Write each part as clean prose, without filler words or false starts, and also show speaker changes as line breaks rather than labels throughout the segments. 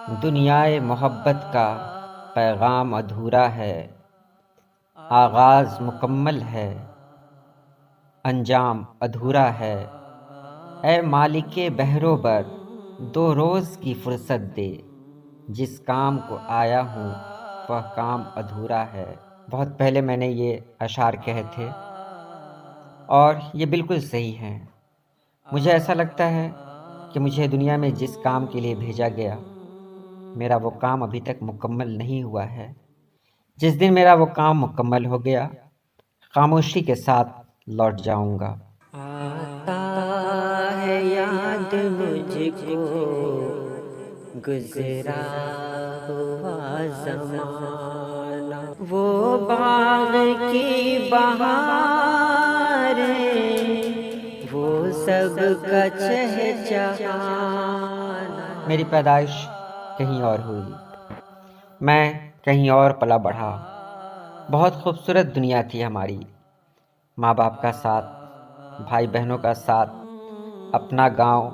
دنیائے محبت کا پیغام ادھورا ہے، آغاز مکمل ہے، انجام ادھورا ہے۔ اے مالک بحر و بر، 2 روز کی فرصت دے، جس کام کو آیا ہوں وہ کام ادھورا ہے۔ بہت پہلے میں نے یہ اشعار کہے تھے اور یہ بالکل صحیح ہیں۔ مجھے ایسا لگتا ہے کہ مجھے دنیا میں جس کام کے لیے بھیجا گیا، میرا وہ کام ابھی تک مکمل نہیں ہوا ہے۔ جس دن میرا وہ کام مکمل ہو گیا، خاموشی کے ساتھ لوٹ جاؤں گا۔
آتا ہے یاد مجھ کو گزرا ہوا زمانہ، وہ باغ کی بہاریں، وہ سب کا چہچہانا۔
میری پیدائش کہیں اور ہوئی، میں کہیں اور پلا بڑھا۔ بہت خوبصورت دنیا تھی ہماری، ماں باپ کا ساتھ، بھائی بہنوں کا ساتھ، اپنا گاؤں،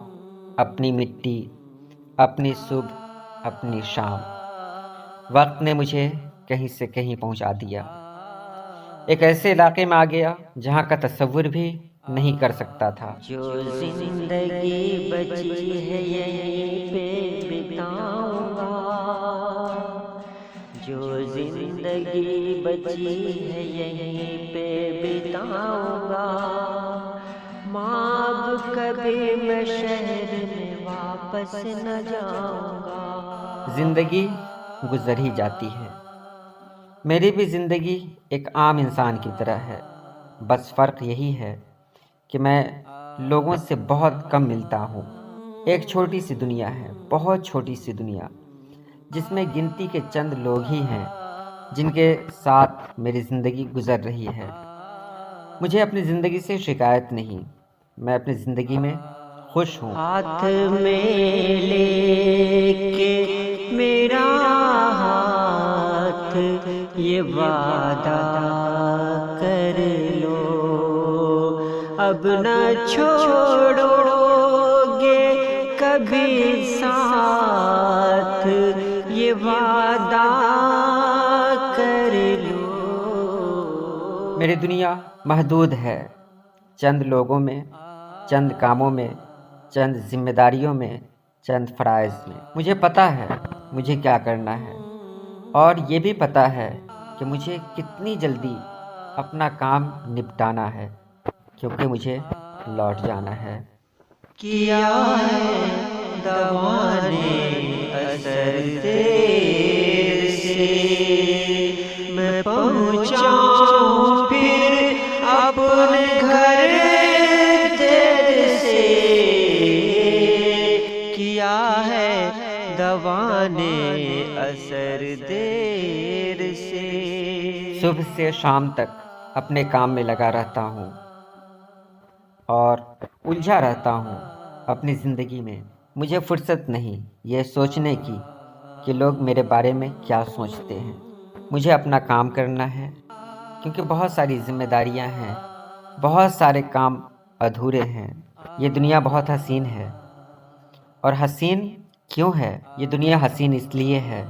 اپنی مٹی، اپنی صبح، اپنی شام۔ وقت نے مجھے کہیں سے کہیں پہنچا دیا، ایک ایسے علاقے میں آ گیا جہاں کا تصور بھی نہیں کر سکتا تھا۔
جو زندگی بچی ہے یہیں پہ بتاؤں گا، جو زندگی بچی ہے یہیں پہ بتاؤں گا، ماں اب کبھی میں شہر میں واپس نہ جاؤں گا۔
زندگی گزر ہی جاتی ہے، میری بھی زندگی ایک عام انسان کی طرح ہے، بس فرق یہی ہے کہ میں لوگوں سے بہت کم ملتا ہوں۔ ایک چھوٹی سی دنیا ہے، بہت چھوٹی سی دنیا، جس میں گنتی کے چند لوگ ہی ہیں جن کے ساتھ میری زندگی گزر رہی ہے۔ مجھے اپنی زندگی سے شکایت نہیں، میں اپنی زندگی میں خوش ہوں۔
ہاتھ میں لے کے میرا ہاتھ یہ وعدہ کر لو، اب نہ چھوڑو گے کبھی ساتھ، یہ وعدہ کر لو۔
میری دنیا محدود ہے، چند لوگوں میں، چند کاموں میں، چند ذمہ داریوں میں، چند فرائض میں۔ مجھے پتہ ہے مجھے کیا کرنا ہے، اور یہ بھی پتہ ہے کہ مجھے کتنی جلدی اپنا کام نپٹانا ہے، کیونکہ مجھے لوٹ جانا ہے۔
کیا ہے دوا نے اثر دیر سے، میں پہنچاؤں پھر اپنے گھر دیر سے، کیا ہے دوا نے اثر دیر سے۔
صبح سے شام تک اپنے کام میں لگا رہتا ہوں اور الجھا رہتا ہوں اپنی زندگی میں۔ مجھے فرصت نہیں یہ سوچنے کی کہ لوگ میرے بارے میں کیا سوچتے ہیں۔ مجھے اپنا کام کرنا ہے، کیونکہ بہت ساری ذمہ داریاں ہیں، بہت سارے کام ادھورے ہیں۔ یہ دنیا بہت حسین ہے، اور حسین کیوں ہے؟ یہ دنیا حسین اس لیے ہے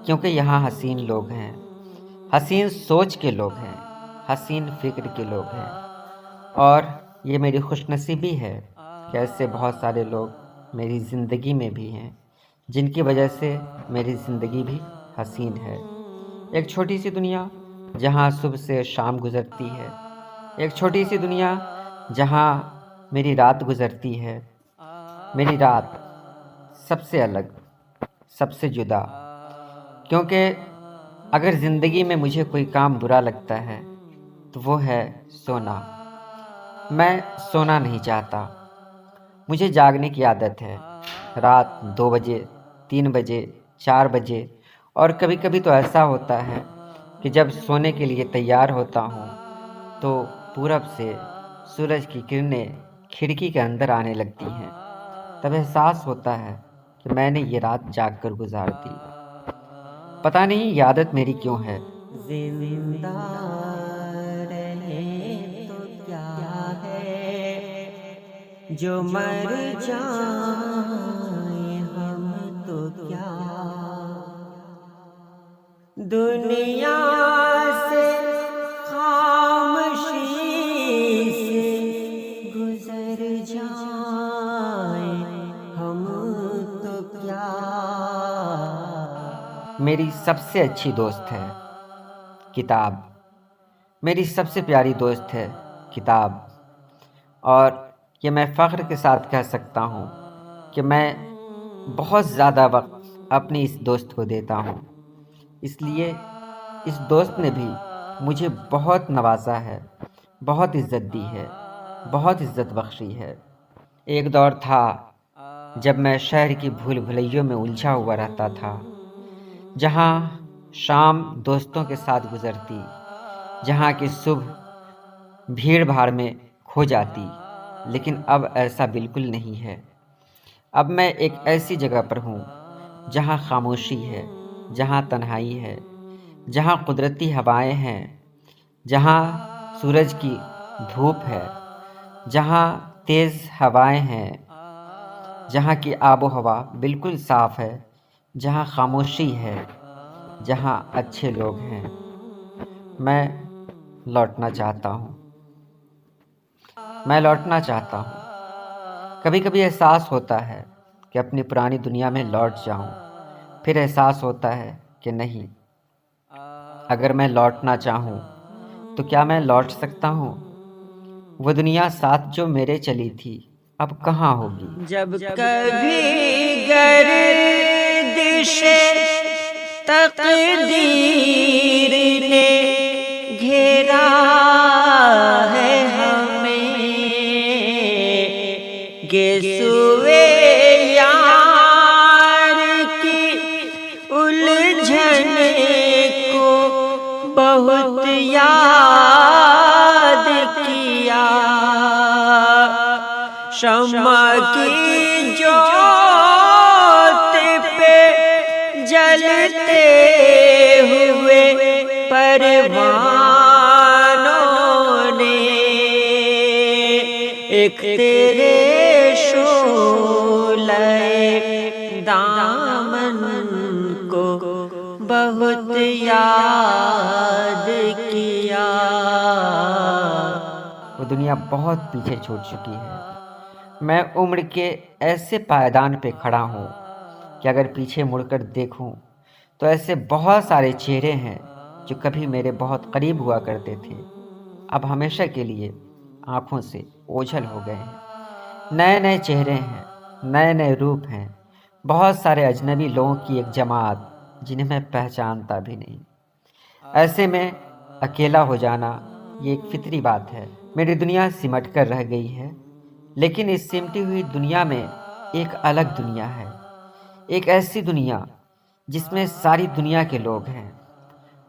کیونکہ یہاں حسین لوگ ہیں، حسین سوچ کے لوگ ہیں، حسین فکر کے لوگ ہیں۔ اور یہ میری خوش نصیبی ہے کہ ایسے بہت سارے لوگ میری زندگی میں بھی ہیں، جن کی وجہ سے میری زندگی بھی حسین ہے۔ ایک چھوٹی سی دنیا جہاں صبح سے شام گزرتی ہے، ایک چھوٹی سی دنیا جہاں میری رات گزرتی ہے۔ میری رات سب سے الگ، سب سے جدا، کیونکہ اگر زندگی میں مجھے کوئی کام برا لگتا ہے تو وہ ہے سونا۔ میں سونا نہیں چاہتا، مجھے جاگنے کی عادت ہے۔ رات 2 بجے، 3 بجے، 4 بجے، اور کبھی کبھی تو ایسا ہوتا ہے کہ جب سونے کے لیے تیار ہوتا ہوں تو پورب سے سورج کی کرنیں کھڑکی کے اندر آنے لگتی ہیں، تب احساس ہوتا ہے کہ میں نے یہ رات جاگ کر گزار دی۔ پتہ نہیں یہ عادت میری کیوں ہے۔
زندہ رہیں تو کیا ہے، جو مر جائیں ہم تو کیا دنیا سے خاموشی سے گزر جائیں ہم تو کیا۔
میری سب سے اچھی دوست ہے کتاب، میری سب سے پیاری دوست ہے کتاب، اور یہ میں فخر کے ساتھ کہہ سکتا ہوں کہ میں بہت زیادہ وقت اپنی اس دوست کو دیتا ہوں، اس لیے اس دوست نے بھی مجھے بہت نوازا ہے، بہت عزت دی ہے، بہت عزت بخشی ہے۔ ایک دور تھا جب میں شہر کی بھول بھلیوں میں الجھا ہوا رہتا تھا، جہاں شام دوستوں کے ساتھ گزرتی، جہاں کی صبح بھیڑ بھاڑ میں کھو جاتی، لیکن اب ایسا بالکل نہیں ہے۔ اب میں ایک ایسی جگہ پر ہوں جہاں خاموشی ہے، جہاں تنہائی ہے، جہاں قدرتی ہوائیں ہیں، جہاں سورج کی دھوپ ہے، جہاں تیز ہوائیں ہیں، جہاں کی آب و ہوا بالکل صاف ہے، جہاں خاموشی ہے، جہاں اچھے لوگ ہیں۔ میں لوٹنا چاہتا ہوں، میں لوٹنا چاہتا ہوں۔ کبھی کبھی احساس ہوتا ہے کہ اپنی پرانی دنیا میں لوٹ جاؤں، پھر احساس ہوتا ہے کہ نہیں، اگر میں لوٹنا چاہوں تو کیا میں لوٹ سکتا ہوں؟ وہ دنیا ساتھ جو میرے چلی تھی اب کہاں ہوگی؟
جب کبھی گردش تقدیر نے گھیرا ہے ہمیں، گیسوئے یار کی الجھن کو بہت یاد کیا، شمع کی جوت پہ جلتے ہوئے پروانوں نے ایک تیرے شعلہ دامن کو بہت یاد کیا۔
وہ دنیا بہت پیچھے چھوٹ چکی ہے۔ میں عمر کے ایسے پائیدان پہ کھڑا ہوں کہ اگر پیچھے مڑ کر دیکھوں تو ایسے بہت سارے چہرے ہیں جو کبھی میرے بہت قریب ہوا کرتے تھے، اب ہمیشہ کے لیے آنکھوں سے اوجھل ہو گئے ہیں۔ نئے نئے چہرے ہیں، نئے نئے روپ ہیں، بہت سارے اجنبی لوگوں کی ایک جماعت جنہیں میں پہچانتا بھی نہیں۔ ایسے میں اکیلا ہو جانا یہ ایک فطری بات ہے۔ میری دنیا سمٹ کر رہ گئی ہے، لیکن اس سمٹی ہوئی دنیا میں ایک الگ دنیا ہے، ایک ایسی دنیا جس میں ساری دنیا کے لوگ ہیں۔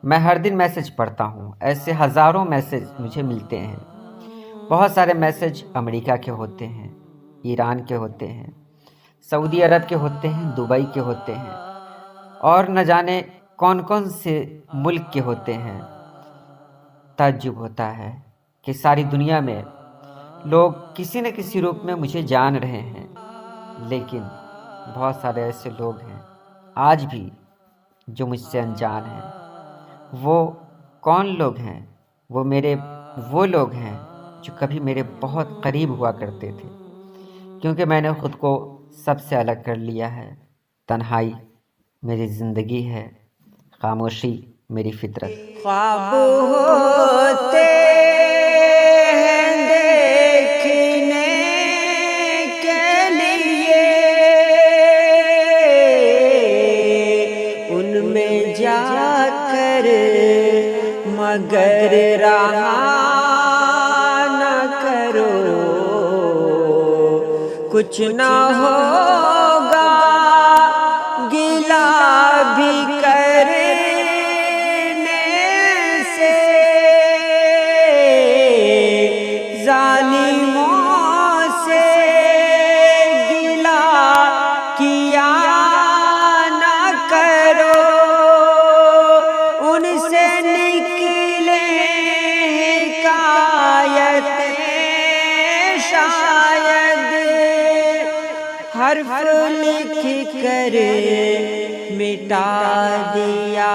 میں ہر دن میسج پڑھتا ہوں، ایسے ہزاروں میسج مجھے ملتے ہیں۔ بہت سارے میسج امریکہ کے ہوتے ہیں، ایران کے ہوتے ہیں، سعودی عرب کے ہوتے ہیں، دبئی کے ہوتے ہیں، اور نہ جانے کون کون سے ملک کے ہوتے ہیں۔ تعجب ہوتا ہے کہ ساری دنیا میں لوگ کسی نہ کسی روپ میں مجھے جان رہے ہیں، لیکن بہت سارے ایسے لوگ ہیں آج بھی جو مجھ سے انجان ہیں۔ وہ کون لوگ ہیں؟ وہ لوگ ہیں جو کبھی میرے بہت قریب ہوا کرتے تھے، کیونکہ میں نے خود کو سب سے الگ کر لیا ہے۔ تنہائی میری زندگی ہے، خاموشی میری فطرت۔
خواب ہوتے ہیں دیکھنے کے لیے، ان میں جا کر مگر رہا نہ کرو، کچھ نہ ہوگا گلا بھی کرنے سے، ظالموں سے گلا کیا نہ کرو، ان سے نکلے حکایتیں شاید ہر مٹا دیا